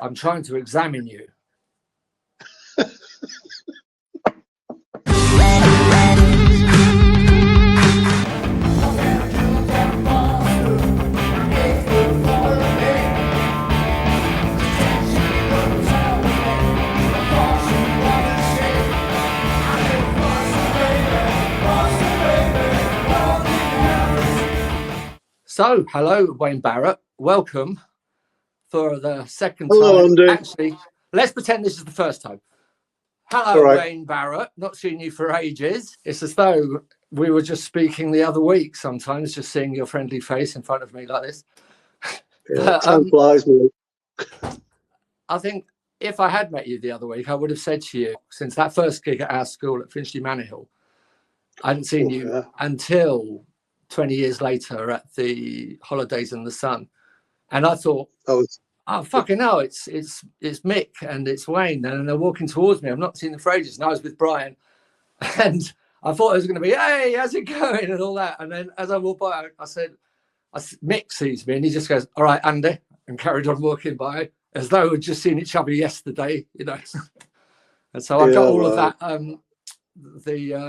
I'm trying to examine you. So, hello, Wayne Barrett. Welcome for the second time. Hello, Andy. Actually, let's pretend this is the first time. Hello, right. Wayne Barrett. Not seen you for ages. It's as though we were just speaking the other week sometimes, just seeing your friendly face in front of me like this. Yeah, time flies, me. I think if I had met you the other week, I would have said to you, since that first gig at our school at Finchley Manor Hill, I hadn't seen you until 20 years later at the Holidays in the Sun. And I thought, oh, fucking hell, it's Mick and it's Wayne. And they're walking towards me. I've not seen them for ages. And I was with Brian. And I thought it was going to be, hey, how's it going? And all that. And then as I walked by, I said, Mick sees me and he just goes, all right, Andy. And carried on walking by as though we'd just seen each other yesterday, you know. And so I got all of that,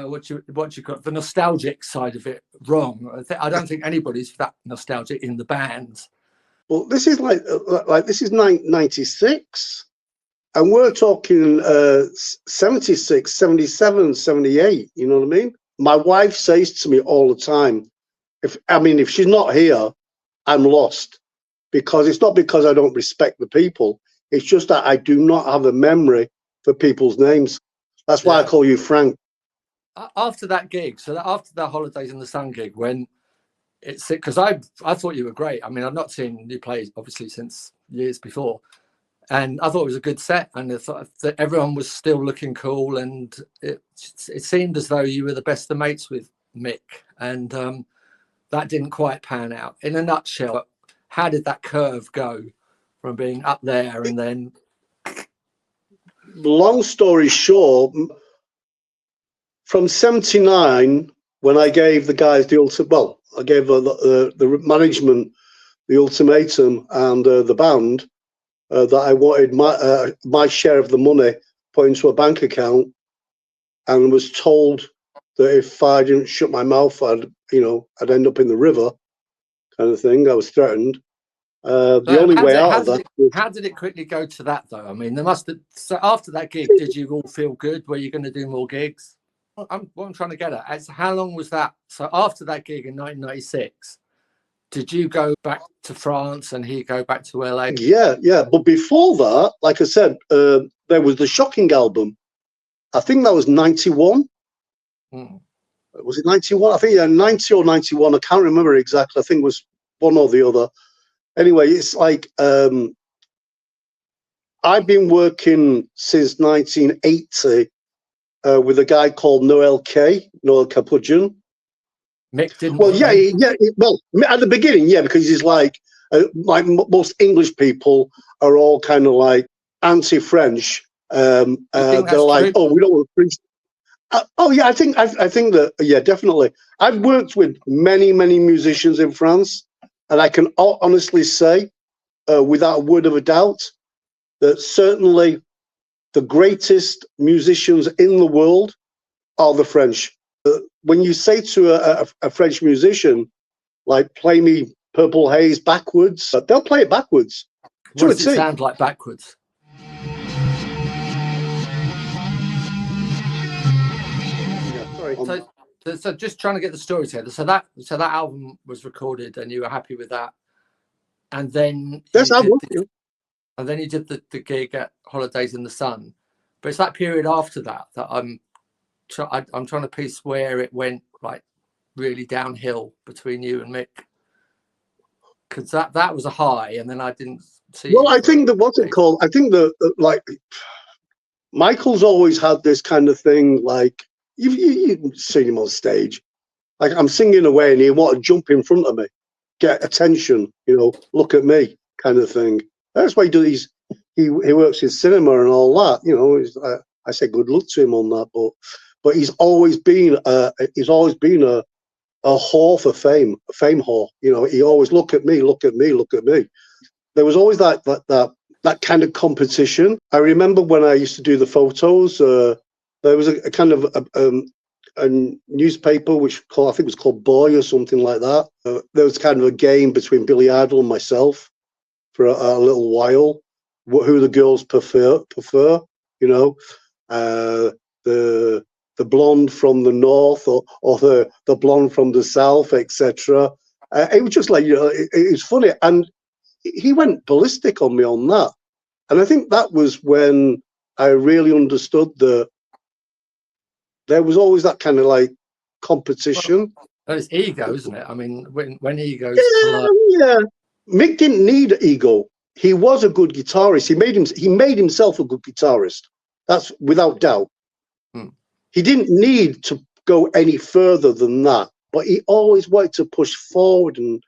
what you call it, the nostalgic side of it wrong. I don't think anybody's that nostalgic in the band. Well, this is like this is 96, and we're talking 76, 77, 78. You know what I mean? My wife says to me all the time, if she's not here, I'm lost, because it's not because I don't respect the people. It's just that I do not have a memory for people's names. That's why I call you Frank. After that gig, after the Holidays in the Sun gig, when it's because I thought you were great. I mean, I've not seen you play obviously since years before, and I thought it was a good set, and I thought that everyone was still looking cool, and it seemed as though you were the best of mates with Mick, and that didn't quite pan out. In a nutshell, how did that curve go from being up there and then? Long story short, from 79, when I gave the guys I gave the management the ultimatum and the band that I wanted my share of the money put into a bank account, and was told that if I didn't shut my mouth, I'd end up in the river, kind of thing. I was threatened. The only way out of that. How did it quickly go to that, though? I mean, there must have. So after that gig, did you all feel good? Were you going to do more gigs? What I'm trying to get at is how long was that? So after that gig in 1996, did you go back to France and he go back to LA? Yeah. But before that, like I said, there was the Shocking album. I think that was 91. Was it 91? I think 90 or 91. I can't remember exactly. I think it was one or the other. Anyway, it's like I've been working since 1980 with a guy called Noel Capujan. Mick didn't. Well, well, at the beginning, because he's like most English people are all kind of like anti-French. They're like, true? Oh, we don't want French. I think that, definitely. I've worked with many musicians in France. And I can honestly say, without a word of a doubt, that certainly the greatest musicians in the world are the French. When you say to a French musician, like, play me Purple Haze backwards, they'll play it backwards. What does it sound like backwards? Yeah, sorry. So just trying to get the story together. So that album was recorded, and you were happy with that, and then you did the gig at Holidays in the Sun. But it's that period after that I'm trying to piece where it went like really downhill between you and Mick, because that was a high, and then I didn't see. Well, I think that what's it called? I think that like Michael's always had this kind of thing, like. You've seen him on stage. Like, I'm singing away and he want to jump in front of me, get attention, look at me, kind of thing. That's why he does. He works in cinema and all that. I say good luck to him on that, but he's always been a whore for fame, a fame whore. He always look at me. There was always that that kind of competition. I remember when I used to do the photos, there was a kind of a newspaper which I think it was called Boy or something like that. There was kind of a game between Billy Idol and myself for a little while. Who the girls prefer, you know, the blonde from the north or the blonde from the south, etc. It was just like, you know, it was funny, and he went ballistic on me on that. And I think that was when I really understood that there was always that kind of like competition. Well, it's ego, isn't it? I mean, when egos yeah. Mick didn't need ego. He was a good guitarist. He made himself a good guitarist. That's without doubt. He didn't need to go any further than that, but he always wanted to push forward, and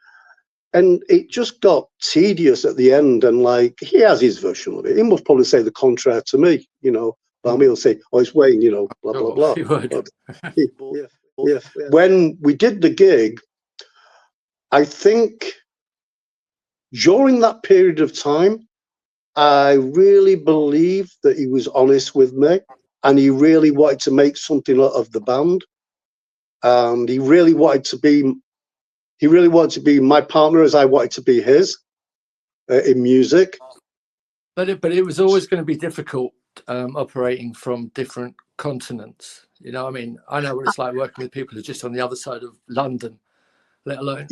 it just got tedious at the end. And like, he has his version of it. He must probably say the contrary to me, you know. But I mean, he'll say, "Oh, it's Wayne," you know, blah blah blah. He would. Yeah. When we did the gig, I think during that period of time, I really believed that he was honest with me, and he really wanted to make something out of the band, and he really wanted to be my partner as I wanted to be his in music. But it was always going to be difficult operating from different continents. You know, I mean, I know what it's like working with people who are just on the other side of London, let alone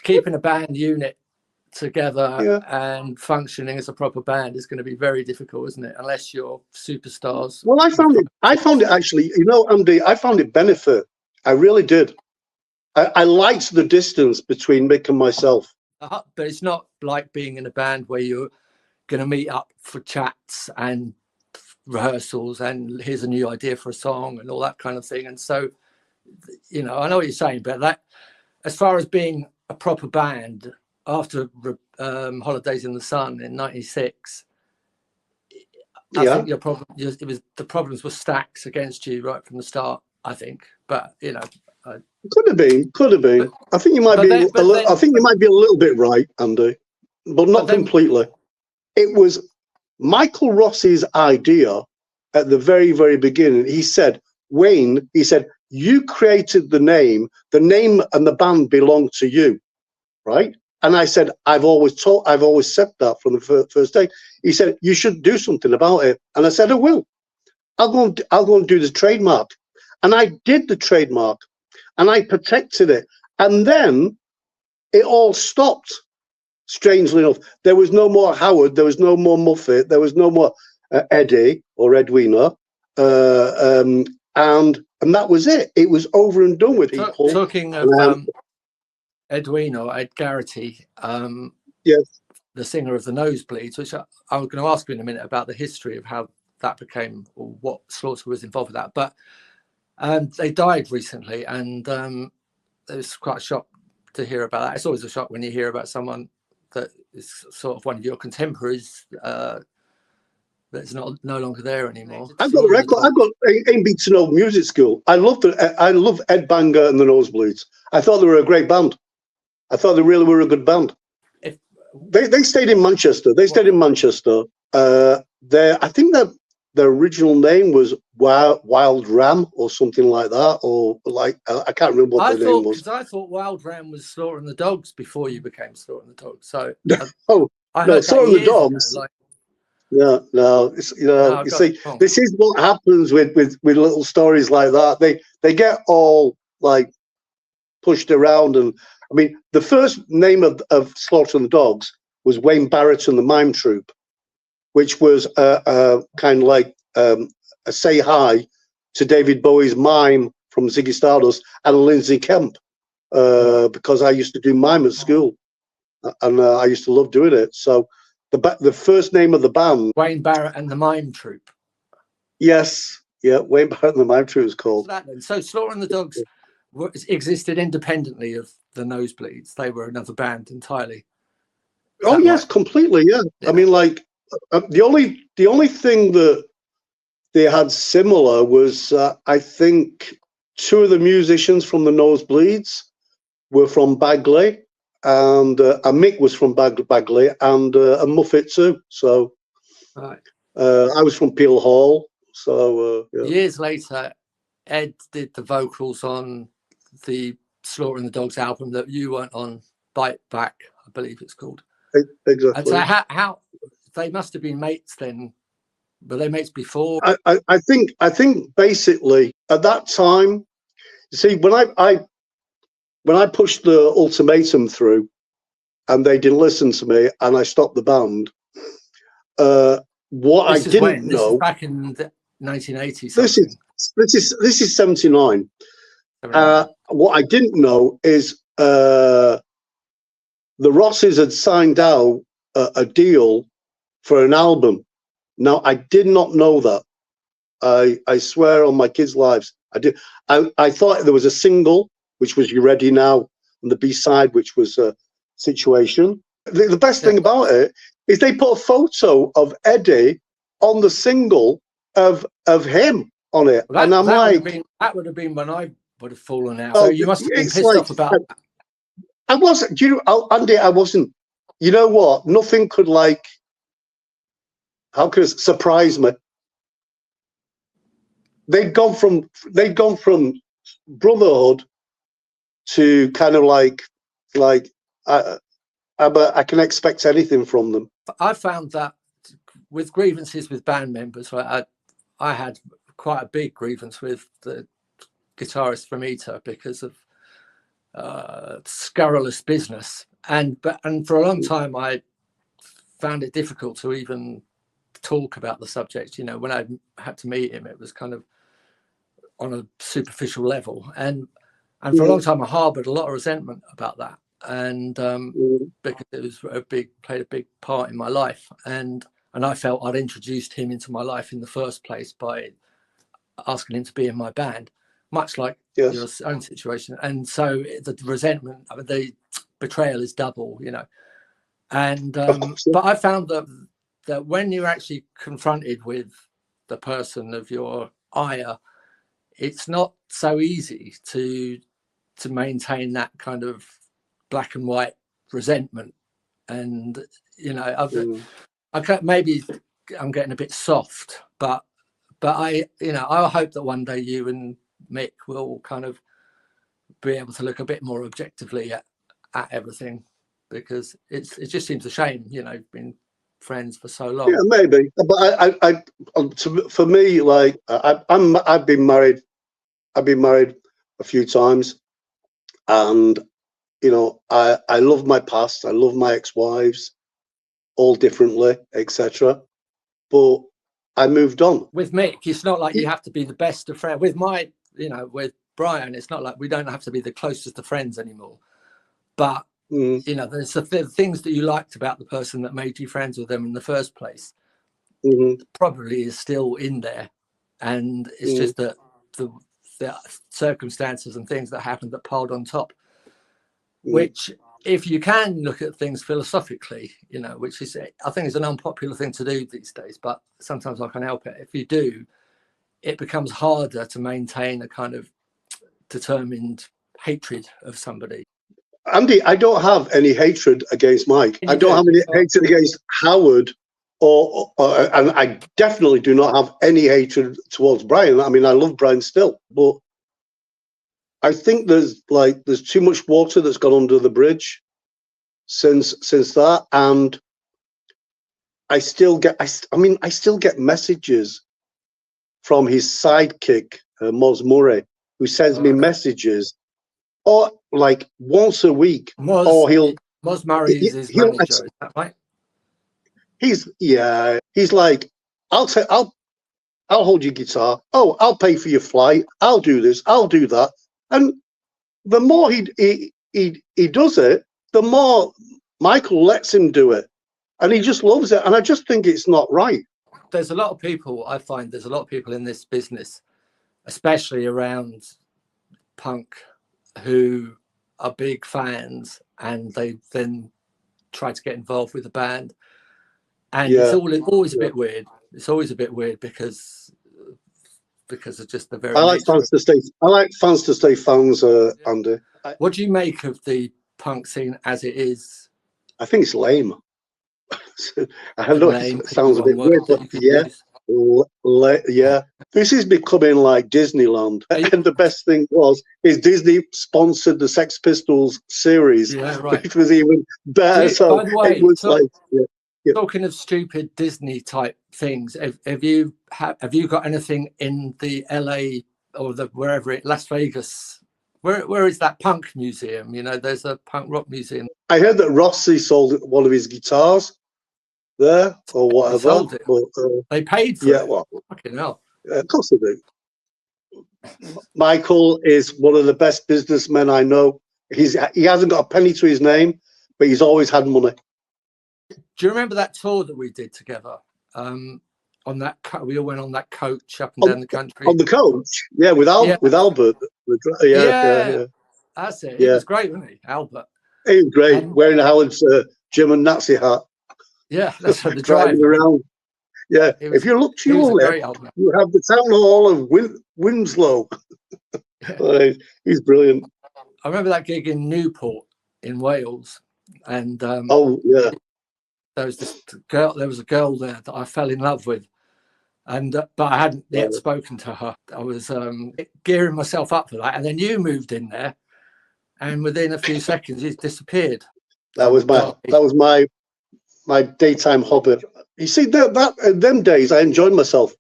keeping a band unit together and functioning as a proper band is going to be very difficult, isn't it? Unless you're superstars. Well, I found it actually, you know, Andy, I found it benefit. I really did. I liked the distance between Mick and myself. But it's not like being in a band where you're going to meet up for chats and rehearsals and here's a new idea for a song and all that kind of thing. And so, you know, I know what you're saying, but that, as far as being a proper band after Holidays in the Sun in '96, I think the problems were stacked against you right from the start, I think. But you know, could have been. But, I think you might be. I think you might be a little bit right, Andy, but not completely. It was Michael Ross's idea at the very, very beginning. He said, "Wayne," he said, "you created the name. The name and the band belong to you, right?" And I said, I've always said that from the first day. He said, "You should do something about it." And I said, "I will. I'll go and do the trademark." And I did the trademark, and I protected it. And then it all stopped. Strangely enough, there was no more Howard, there was no more Muffet, there was no more Eddie or Edwina, and that was it. It was over and done with. People talking of Edwina or Ed Garrity, yes, the singer of the Nosebleeds, which I'm going to ask you in a minute about the history of how that became or what Slaughter was involved with that. But they died recently, and it was quite a shock to hear about that. It's always a shock when you hear about someone that is sort of one of your contemporaries that's no longer there anymore. I've got the record. I've got Ain't Beat to No Music School. I love Ed Banger and the Nosebleeds. I thought they were a great band. I thought they really were a good band. They stayed in Manchester. I think that their original name was Wild Ram or something like that, or like I can't remember what their name was. Because I thought Wild Ram was Slaughter and the Dogs before you became Slaughter and the Dogs. So Slaughter and the Dogs. No. You see, this is what happens with little stories like that. They get all like pushed around, and I mean, the first name of Slaughter and the Dogs was Wayne Barrett and the Mime Troupe, which was kind of like a say hi to David Bowie's Mime from Ziggy Stardust and Lindsay Kemp, because I used to do mime at school, and I used to love doing it. So the first name of the band, Wayne Barrett and the Mime Troupe. Yes, yeah, Wayne Barrett and the Mime Troupe was called. So Slaughter and the Dogs existed independently of the Nosebleeds. They were another band entirely. Oh yes, right? Completely. Yeah. I mean, like the only thing that they had similar was I think two of the musicians from the Nosebleeds were from Bagley, Mick was from Bagley, and Muffet too. So right. I was from Peel Hall. So yeah. Years later, Ed did the vocals on the Slaughtering the Dogs album that you weren't on, Bite Back, I believe it's called. Exactly. And so how they must have been mates then. Were they mates before? I think basically at that time, you see, when I pushed the ultimatum through, and they didn't listen to me, and I stopped the band. What I didn't know. This is back in the 1980s. This is 79. What I didn't know is the Rosses had signed out a deal for an album. Now, I did not know that. I swear on my kids' lives, I did. I thought there was a single, which was You Ready Now, and the B-side, which was Situation. The best thing about it is they put a photo of Eddie on the single of him on it. Well, and I'm that would have been when I would have fallen out. So you must have been pissed off about that. I wasn't, Andy, I wasn't. You know what? Nothing could how could it surprise me? They'd gone from brotherhood to kind of I can expect anything from them. I found that with grievances with band members, I had quite a big grievance with the guitarist from Eater because of scurrilous business, and for a long time I found it difficult to even talk about the subject. When I had to meet him, it was kind of on a superficial level, and for a long time I harbored a lot of resentment about that, and because it was played a big part in my life, and I felt I'd introduced him into my life in the first place by asking him to be in my band, much like your own situation. And so the resentment, the betrayal is double, and but I found that when you're actually confronted with the person of your ire, it's not so easy to maintain that kind of black and white resentment. And maybe I'm getting a bit soft, but I hope that one day you and Mick will kind of be able to look a bit more objectively at everything, because it just seems a shame, been friends for so long. Yeah, maybe, but for me, I've been married a few times, and I love my past, I love my ex-wives, all differently, etc. But I moved on. With Mick, it's not like you have to be the best of friends. With with Brian, it's not like we don't have to be the closest of friends anymore. But there's the things that you liked about the person that made you friends with them in the first place. Probably is still in there, and it's just that the circumstances and things that happened that piled on top. Which, if you can look at things philosophically, which is, I think, is an unpopular thing to do these days, but sometimes I can help it. If you do, it becomes harder to maintain a kind of determined hatred of somebody. Andy, I don't have any hatred against Mike. I don't have any hatred against Howard, and I definitely do not have any hatred towards Brian. I mean, I love Brian still, but I think there's too much water that's gone under the bridge since that, and I still get messages from his sidekick, Moz Murray, who sends me messages, or once a week. Moz Murray is his manager, is that right? He's like, I'll hold your guitar. Oh, I'll pay for your flight. I'll do this. I'll do that. And the more he does it, the more Michael lets him do it, and he just loves it. And I just think it's not right. There's a lot of people, I find there's a lot of people in this business, especially around punk, who are big fans, and they then try to get involved with the band, and it's always a bit weird. It's always a bit weird because of just the very. I like fans to stay fans, Andy. What do you make of the punk scene as it is? I think it's lame. I know Lame, it sounds a bit weird, but yeah, yeah. This is becoming like Disneyland. And the best thing is Disney sponsored the Sex Pistols series, which was even better. So by the way, it was talking of stupid Disney type things, have you got anything in the LA or wherever Las Vegas? Where is that punk museum? You know, there's a punk rock museum. I heard that Rossi sold one of his guitars there or whatever. They sold it. But, they paid for it. Well, fucking hell. Of course they do. Michael is one of the best businessmen I know. He hasn't got a penny to his name, but he's always had money. Do you remember that tour that we did together? On that, we all went on that coach up and down the country. On the coach, yeah, with Albert. Yeah. That's it. He was great, wasn't he, Albert? He was great, wearing Howard's German Nazi hat. Yeah, that's what the driving around. Yeah, if you look to your left, you have the town hall of Winslow. He's brilliant. I remember that gig in Newport in Wales, and there was this girl. There was a girl there that I fell in love with, and but I hadn't yet spoken to her. I was gearing myself up for that, and then you moved in there, and within a few seconds, he's disappeared. That was my daytime hobby. You see, them days I enjoyed myself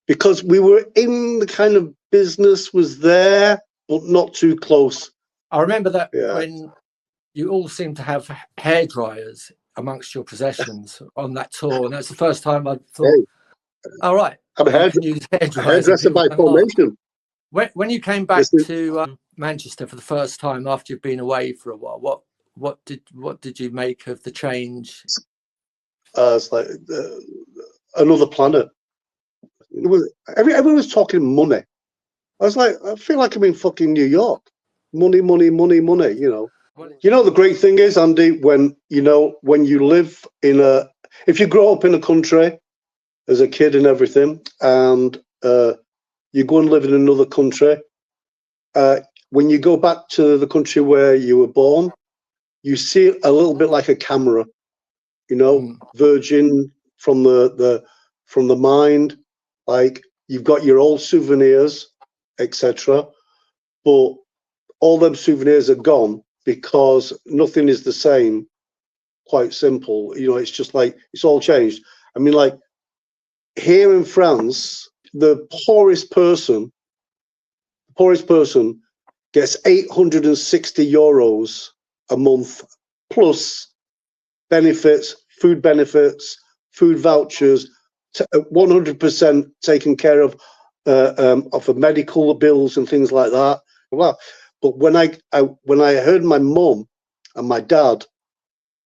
because we were in the kind of business was there, but not too close. I remember that when you all seemed to have hair dryers amongst your possessions on that tour, and that's the first time I thought, all right, I'm a hairdresser by formation. When you came back to Manchester for the first time after you've been away for a while, what did you make of the change? It's like another planet. Everyone was talking money. I was like, I feel like I'm in fucking New York. Money, money, money, money. You know. You know the great thing is, Andy, when you live if you grow up in a country as a kid and everything, and you go and live in another country, when you go back to the country where you were born, you see it a little bit like a camera, virgin from the mind. Like you've got your old souvenirs, etc. But all them souvenirs are gone because nothing is the same. Quite simple. It's just like it's all changed. I mean, like here in France, the poorest person gets 860 euros a month plus benefits, food vouchers, 100% taken care of the medical bills and things like that. Well, but when I heard my mum and my dad,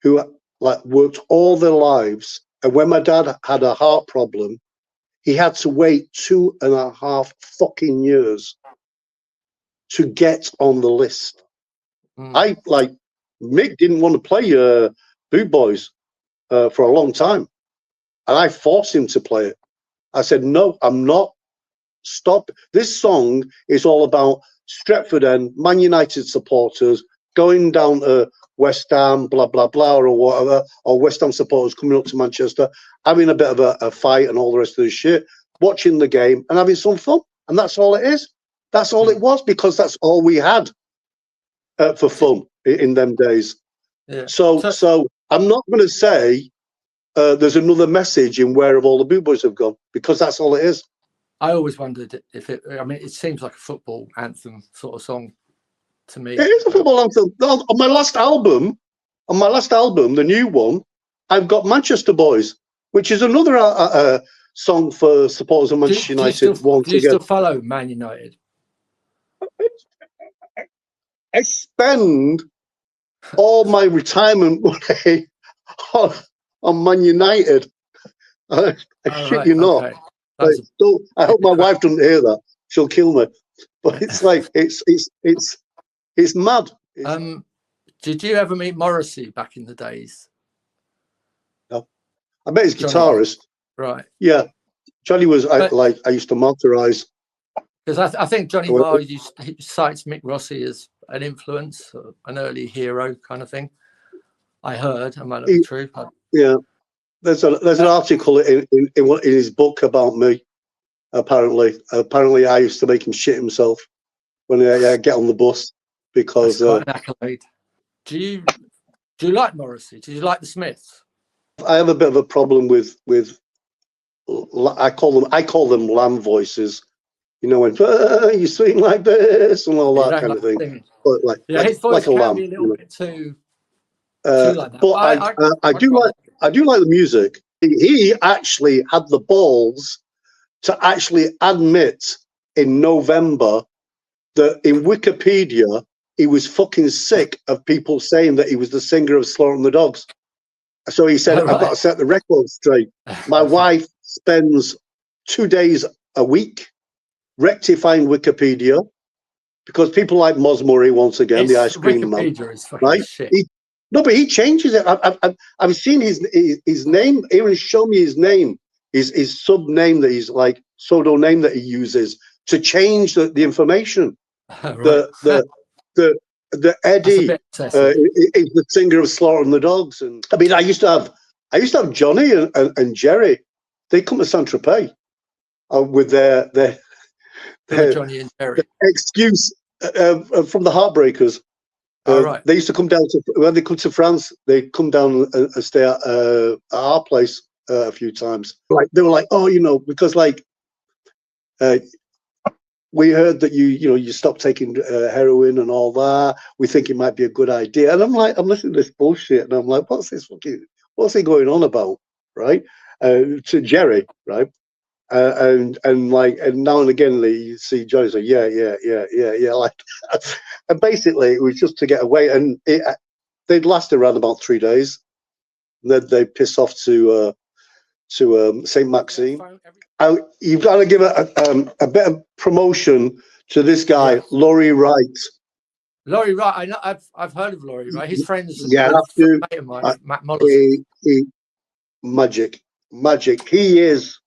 who like worked all their lives, and when my dad had a heart problem, he had to wait 2.5 fucking years to get on the list. Mick didn't want to play Boot Boys for a long time, and I forced him to play it. I said, no, I'm not. Stop. This song is all about Stretford End, Man United supporters going down to West Ham, blah, blah, blah, or whatever, or West Ham supporters coming up to Manchester, having a bit of a fight and all the rest of the shit, watching the game and having some fun. And that's all it is. That's all it was, because that's all we had for fun in them days. Yeah. So I'm not going to say there's another message in where have all the Boot Boys have gone, because that's all it is. I always wondered if it seems like a football anthem sort of song to me. It is a football anthem. On my last album, the new one, I've got Manchester Boys, which is another song for supporters of Manchester United. Do you still follow Man United? I spend all my retirement money on Man United. I shit you not. Okay. I hope my wife doesn't hear that. She'll kill me. But it's like it's mad. Did you ever meet Morrissey back in the days? No, I met his guitarist. Right. Yeah, Johnny was I used to motorize. Because I think Johnny Marr cites Mick Rossi as an influence, an early hero kind of thing. I heard, I might not be true. Yeah, there's an article in his book about me. Apparently, I used to make him shit himself when I get on the bus because. That's quite an accolade. Do you like Morrissey? Do you like the Smiths? I have a bit of a problem with I call them lamb voices. You know, when you sing like this and all that kind of thing. But his voice like a lamb. Be a little bit too like that. But I do like the music. He actually had the balls to actually admit in November that in Wikipedia he was fucking sick of people saying that he was the singer of Slaughtering the Dogs. So he said, I've got to set the record straight. My wife spends 2 days a week rectifying Wikipedia because people like Moz Murray, once again, the ice cream man, right? But he changes it. I've seen his name. Aaron showed me his name, his sub name that he's like pseudo name that he uses to change the information. The Eddie is the singer of Slaughtering the Dogs, and I mean, I used to have Johnny and Jerry. They come to Saint-Tropez with their Johnny and Jerry excuse from the Heartbreakers. They used to come down to when they come to France. They come down and stay at our place a few times. Like they were like, oh, you know, because like. We heard that you stopped taking heroin and all that. We think it might be a good idea. And I'm like, I'm listening to this bullshit, and I'm like, what's he going on about, right? To Jerry, right? And now and again you see Johnny say, yeah, like, and basically it was just to get away. And they'd last around about 3 days. And then they piss off to St. Maxime. You've got to give a bit of promotion to this guy, Laurie Wright. Laurie Wright, I know. I've heard of Laurie Wright. His friends, Matt Mollison. Magic. He is.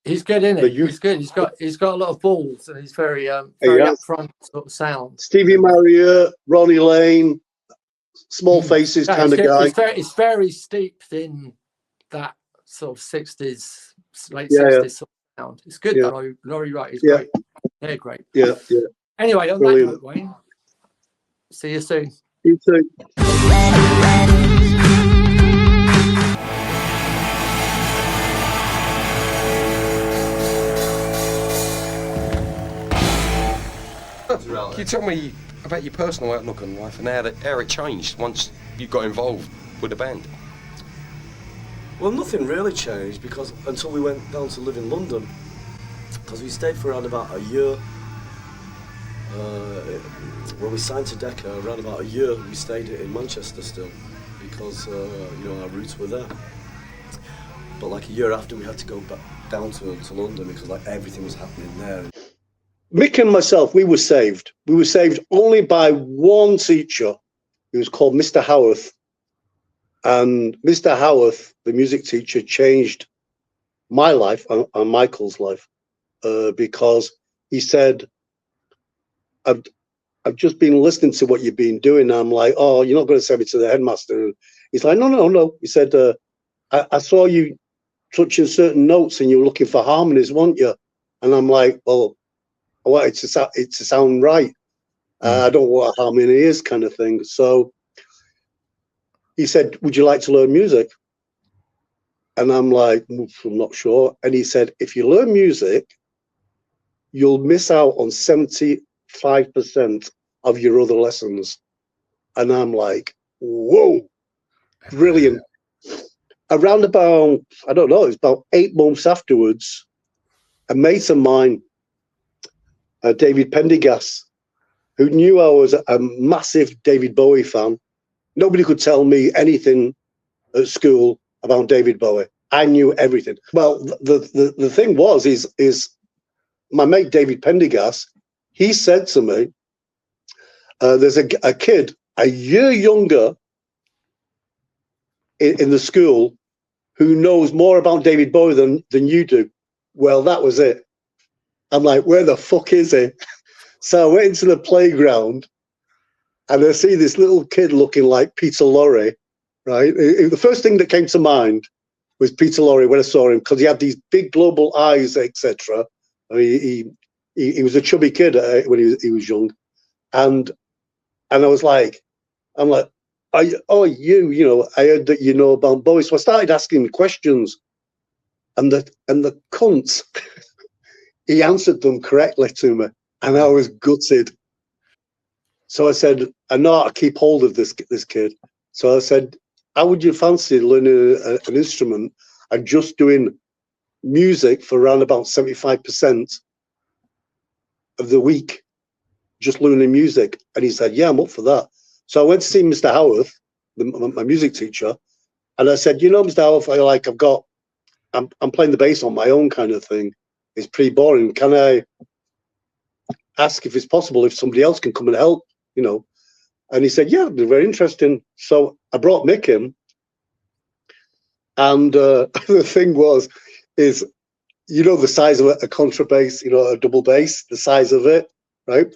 He's good, isn't he? He's good. He's got a lot of balls, and he's very upfront sort of sound. Stevie Marriott, Ronnie Lane, Small Faces kind of guy. It's very steeped in that sort of 60s. Late 60s sort of sound. It's good though. Laurie Wright is great. They're great. Yeah. Anyway, on that note, Wayne, see you soon. You too. Can you tell me about your personal outlook on life and how it changed once you got involved with the band? Well, nothing really changed because until we went down to live in London, because we stayed for around about a year. When we signed to Decca, around about a year, we stayed in Manchester still because our roots were there. But like a year after, we had to go back down to London because like everything was happening there. Mick and myself, we were saved. We were saved only by one teacher. He was called Mr. Howarth. And Mr. Howarth, the music teacher, changed my life and Michael's life because he said, I've just been listening to what you've been doing. And I'm like, oh, you're not going to send me to the headmaster. And he's like, no. He said, I saw you touching certain notes and you were looking for harmonies, weren't you? And I'm like, well, I want it to sound right. I don't know what a harmony is kind of thing. So he said, would you like to learn music? And I'm like, I'm not sure. And he said, if you learn music, you'll miss out on 75% of your other lessons. And I'm like, whoa, brilliant. Around about, I don't know, it's about 8 months afterwards, a mate of mine, David Pendergast, who knew I was a massive David Bowie fan. Nobody could tell me anything at school about David Bowie. I knew everything. Well, the thing was, is my mate David Pendergast, he said to me, there's a kid a year younger in the school who knows more about David Bowie than you do. Well, that was it. I'm like, where the fuck is he? So I went into the playground And I see this little kid looking like Peter Lorre, right? The first thing that came to mind was Peter Lorre when I saw him, because he had these big global eyes, etc. I mean, he was a chubby kid when he was young, and I was like, I'm like, you know, I heard that you know about Bowie, so I started asking him questions, and the cunt, he answered them correctly to me, and I was gutted. So I said, I know how to keep hold of this kid. So I said, how would you fancy learning an instrument and just doing music for around about 75% of the week, just learning music? And he said, yeah, I'm up for that. So I went to see Mr. Howarth, my music teacher, and I said, you know, Mr. Howarth, I'm playing the bass on my own kind of thing. It's pretty boring. Can I ask if it's possible if somebody else can come and help, you know? And he said, yeah, it'd be very interesting. So I brought Mick in, and the thing is, you know, the size of a contrabass, you know, a double bass, the size of it, right?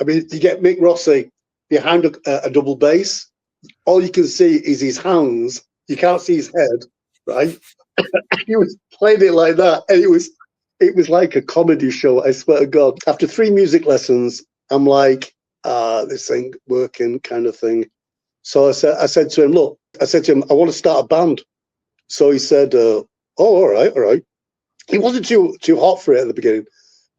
I mean, you get Mick Rossi behind a double bass, all you can see is his hands. You can't see his head, right? He was playing it like that, and it was like a comedy show, I swear to God. After 3 music lessons, I'm like, this ain't working kind of thing. So I said to him, look, I want to start a band. So he said, oh, all right. He wasn't too hot for it at the beginning.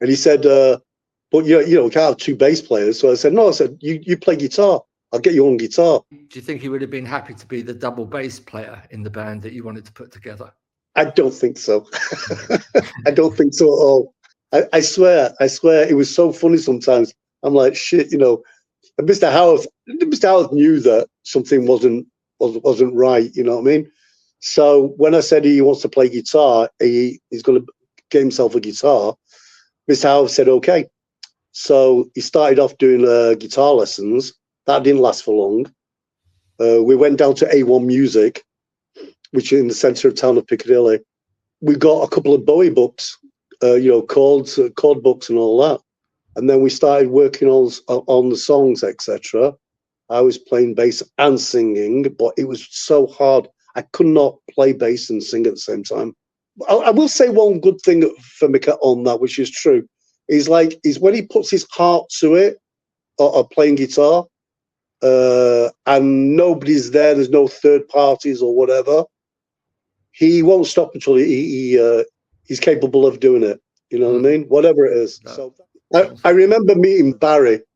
And he said, but you know, we can't have 2 bass players. So I said, no, you play guitar. I'll get you on guitar. Do you think he would have been happy to be the double bass player in the band that you wanted to put together? I don't think so. I don't think so at all. I swear, it was so funny sometimes. I'm like, shit, you know. And Mr. Howarth knew that something wasn't right, you know what I mean? So when I said he wants to play guitar, he's going to get himself a guitar, Mr. Howarth said, okay. So he started off doing guitar lessons. That didn't last for long. We went down to A1 Music, which is in the centre of town of Piccadilly. We got a couple of Bowie books, you know, chord books and all that. And then we started working on the songs, etc. I was playing bass and singing, but it was so hard. I could not play bass and sing at the same time. I will say one good thing for Mick on that, which is true, is when he puts his heart to it, or playing guitar, and nobody's there, there's no third parties or whatever, he won't stop until he's capable of doing it. You know what I mean? Whatever it is. No. So I remember meeting Barrett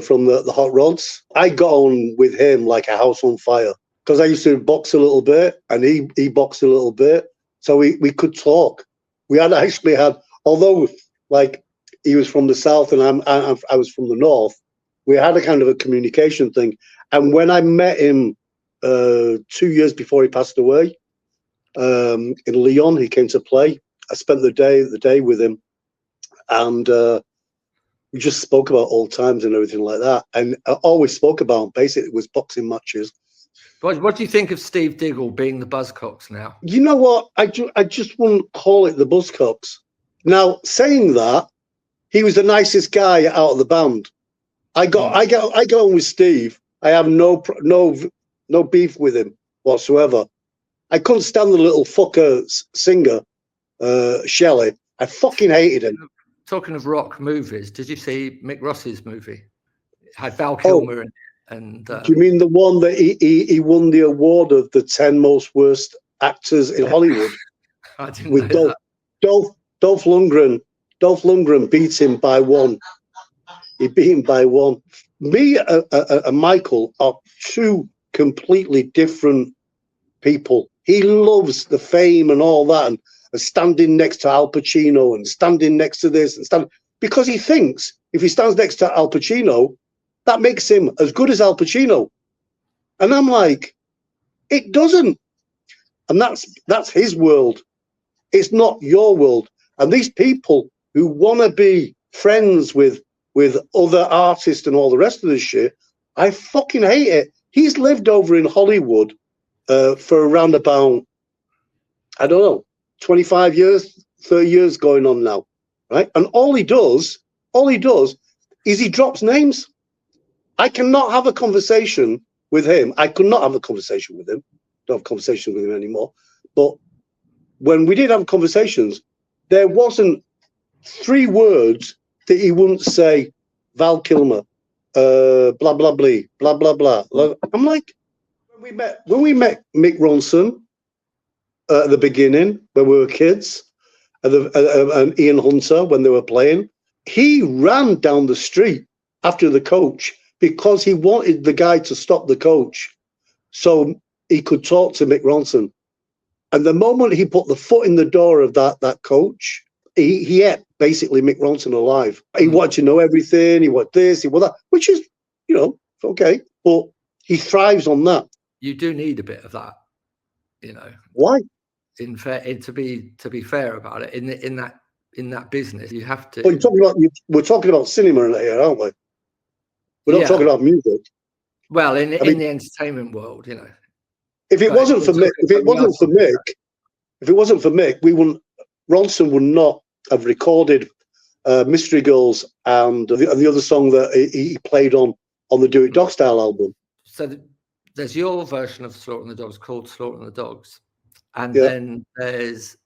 from the Hot Rods. I got on with him like a house on fire, because I used to box a little bit and he boxed a little bit. So we could talk. We had actually had, although like he was from the south and I was from the north, we had a kind of a communication thing. And when I met him 2 years before he passed away, in Lyon, he came to play. I spent the day with him, and we just spoke about old times and everything like that. And I always spoke about, basically, it was boxing matches. What do you think of Steve Diggle being the Buzzcocks now? You know what? I just wouldn't call it the Buzzcocks. Now, saying that, he was the nicest guy out of the band. I go on with Steve. I have no beef with him whatsoever. I couldn't stand the little fucker singer, Shelley. I fucking hated him. Talking of rock movies, did you see Mick Ross's movie? It had Val Kilmer in it. And do you mean the one that he won the award of the 10 most worst actors in Hollywood? I didn't know that. Dolph Lundgren. Dolph Lundgren beat him by 1. He beat him by 1. Me and Michael are 2 completely different people. He loves the fame and all that, and standing next to Al Pacino and standing next to this and because he thinks if he stands next to Al Pacino, that makes him as good as Al Pacino. And I'm like, it doesn't. And that's his world. It's not your world. And these people who want to be friends with other artists and all the rest of this shit, I fucking hate it. He's lived over in Hollywood for around about, I don't know, 25 years, 30 years going on now, right? And all he does is he drops names. I cannot have a conversation with him. I could not have a conversation with him. Don't have conversations with him anymore. But when we did have conversations, there wasn't 3 words that he wouldn't say, Val Kilmer, blah, blah, blah, blah, blah, blah. I'm like, when we met Mick Ronson at the beginning, when we were kids, and Ian Hunter, when they were playing, he ran down the street after the coach because he wanted the guy to stop the coach so he could talk to Mick Ronson. And the moment he put the foot in the door of that coach, he ate basically Mick Ronson alive. He wanted to know everything. He wanted this, he wanted that, which is, okay. But he thrives on that. You do need a bit of that, Why? To be fair about it, in that business, you have to. Well, we're talking about cinema here, aren't we? We're not talking about music. Well, in the entertainment world, If it wasn't for Mick, Ronson would not have recorded Mystery Girls and the other song that he played on the Do It Dog Style album. So there's your version of Slaughtering the Dogs called Slaughtering the Dogs. And then there's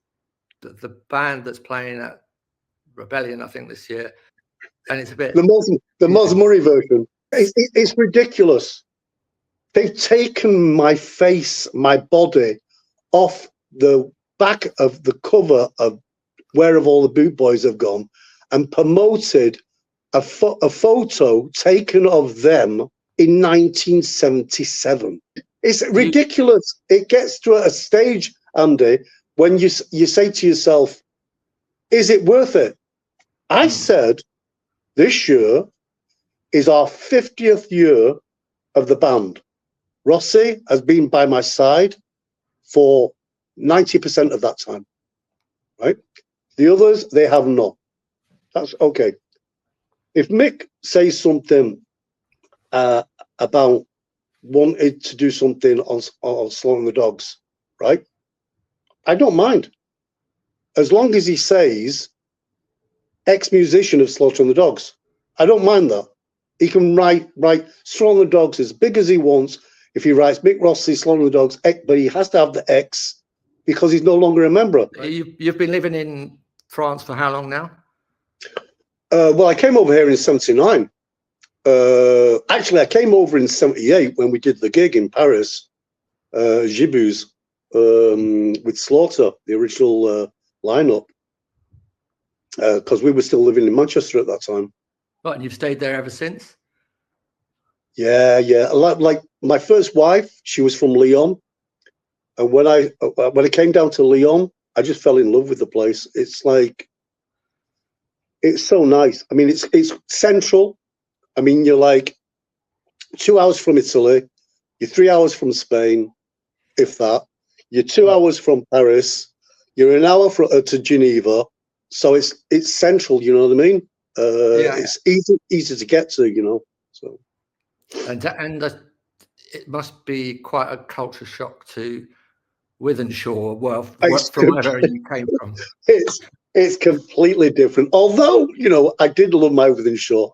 the band that's playing at Rebellion, I think, this year. And it's a bit... The Moz Murray version. It's ridiculous. They've taken my face, my body, off the back of the cover of Where Have All the Boot Boys Have Gone and promoted a photo taken of them in 1977. It's ridiculous. It gets to a stage, Andy, when you say to yourself, is it worth it? I said, this year is our 50th year of the band. Rossi has been by my side for 90% of that time, right? The others, they have not. That's okay. If Mick says something about wanting to do something on Slaughtering the Dogs, right? I don't mind. As long as he says ex-musician of Slaughtering the Dogs. I don't mind that. He can write Slaughtering the Dogs as big as he wants. If he writes Mick Rossi, Slaughtering the Dogs, but he has to have the X because he's no longer a member. Right? You've been living in France for how long now? Well, I came over here in 79. Actually, I came over in 78 when we did the gig in Paris, Gibus, with Slaughter, the original lineup, because we were still living in Manchester at that time. Right, and you've stayed there ever since? Yeah. Like my first wife, she was from Lyon, and when I came down to Lyon, I just fell in love with the place. It's like, it's so nice. I mean, it's central. I mean, you're like 2 hours from Italy, you're 3 hours from Spain, if that. You're 2 hours from Paris, you're an hour to Geneva. So it's central. You know what I mean? It's easy to get to. So. And it must be quite a culture shock to Wythenshawe, well, from wherever you came from. It's completely different. Although, I did love my Wythenshawe.